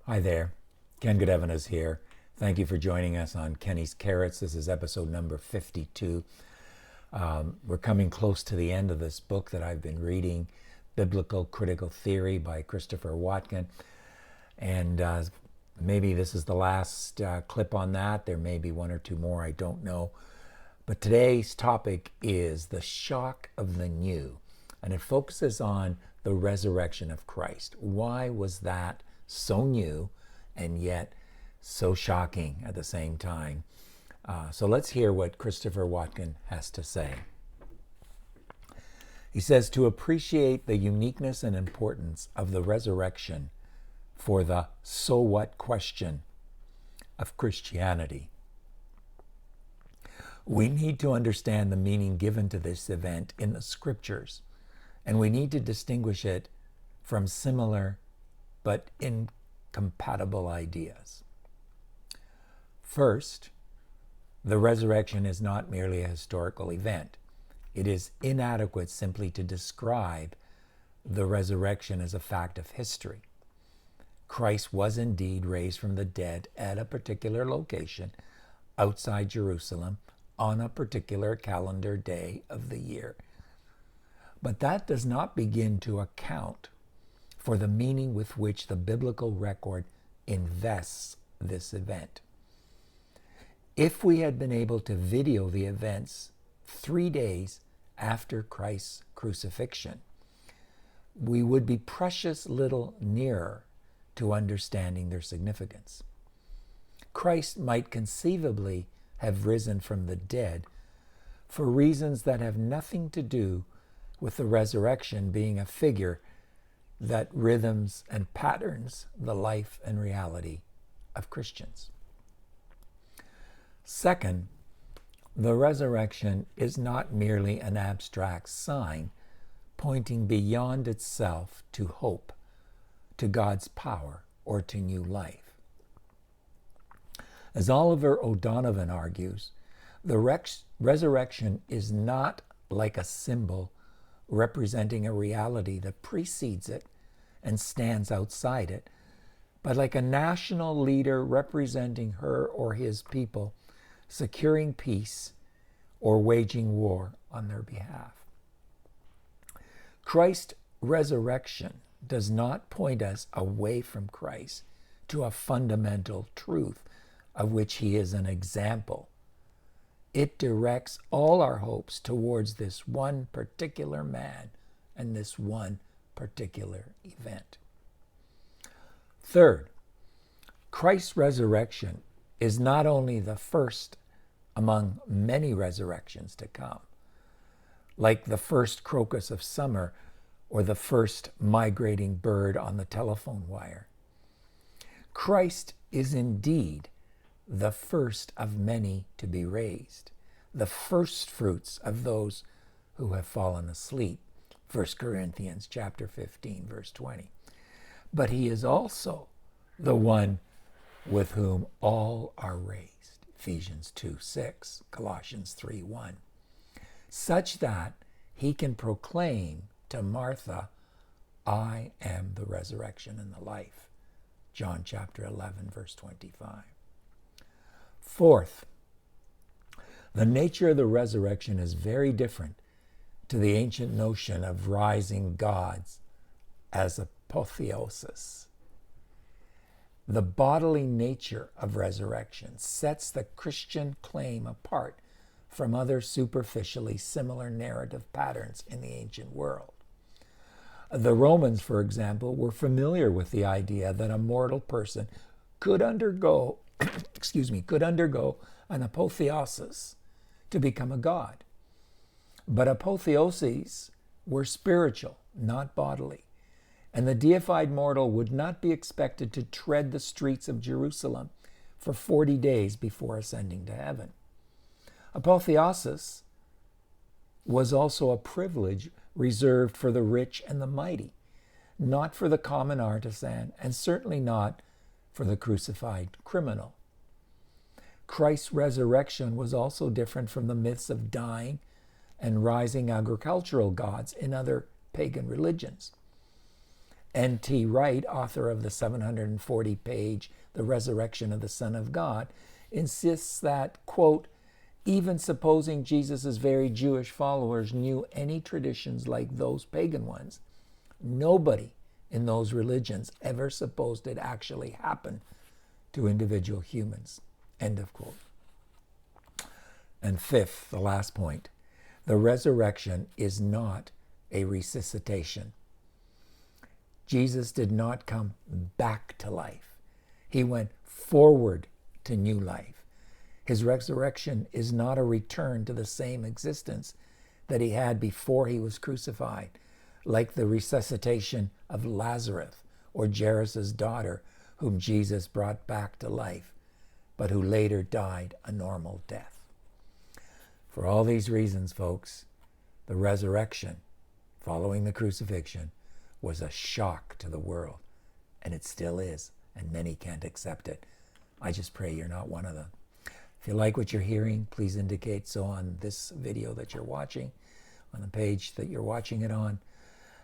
Hi there, Ken Goodevin is here. Thank you for joining us on Kenny's Carrots. This is episode number 52. We're coming close to the end of this book that I've been reading, Biblical Critical Theory by Christopher Watkin. And maybe this is the last clip on that. There may be one or two more, I don't know. But today's topic is the shock of the new. And it focuses on the resurrection of Christ. Why was that so new and yet so shocking at the same time? So let's hear what Christopher Watkin has to say. He says, to appreciate the uniqueness and importance of the resurrection for the so what question of Christianity, we need to understand the meaning given to this event in the scriptures, and we need to distinguish it from similar but incompatible ideas. First, the resurrection is not merely a historical event. It is inadequate simply to describe the resurrection as a fact of history. Christ was indeed raised from the dead at a particular location outside Jerusalem on a particular calendar day of the year. But that does not begin to account for the meaning with which the biblical record invests this event. If we had been able to video the events 3 days after Christ's crucifixion, we would be precious little nearer to understanding their significance. Christ might conceivably have risen from the dead for reasons that have nothing to do with the resurrection being a figure that rhythms and patterns the life and reality of Christians. Second, the resurrection is not merely an abstract sign pointing beyond itself to hope, to God's power, or to new life. As Oliver O'Donovan argues, the resurrection is not like a symbol representing a reality that precedes it and stands outside it, but like a national leader representing her or his people, securing peace or waging war on their behalf. Christ's resurrection does not point us away from Christ to a fundamental truth of which he is an example. It directs all our hopes towards this one particular man and this one particular event. Third, Christ's resurrection is not only the first among many resurrections to come, like the first crocus of summer or the first migrating bird on the telephone wire. Christ is indeed the first of many to be raised, the first fruits of those who have fallen asleep, 1 Corinthians chapter 15, verse 20. But he is also the one with whom all are raised, Ephesians 2:6, Colossians 3:1, such that he can proclaim to Martha, I am the resurrection and the life, John chapter 11, verse 25. Fourth, the nature of the resurrection is very different to the ancient notion of rising gods as apotheosis. The bodily nature of resurrection sets the Christian claim apart from other superficially similar narrative patterns in the ancient world. The Romans, for example, were familiar with the idea that a mortal person could undergo an apotheosis to become a god. But apotheoses were spiritual, not bodily, and the deified mortal would not be expected to tread the streets of Jerusalem for 40 days before ascending to heaven. Apotheosis was also a privilege reserved for the rich and the mighty, not for the common artisan, and certainly not for the crucified criminal. Christ's resurrection was also different from the myths of dying and rising agricultural gods in other pagan religions. N.T. Wright, author of the 740-page The Resurrection of the Son of God, insists that, quote, even supposing Jesus' very Jewish followers knew any traditions like those pagan ones, nobody in those religions ever supposed it actually happened to individual humans. End of quote. And fifth, the last point, the resurrection is not a resuscitation. Jesus did not come back to life. He went forward to new life. His resurrection is not a return to the same existence that he had before he was crucified, like the resuscitation of Lazarus or Jairus' daughter, whom Jesus brought back to life, but who later died a normal death. For all these reasons, folks, the resurrection following the crucifixion was a shock to the world, and it still is, and many can't accept it. I just pray you're not one of them. If you like what you're hearing, please indicate so on this video that you're watching, on the page that you're watching it on,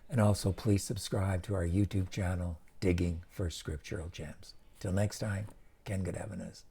and also please subscribe to our YouTube channel, Digging for Scriptural Gems. Till next time, Ken Goodevin.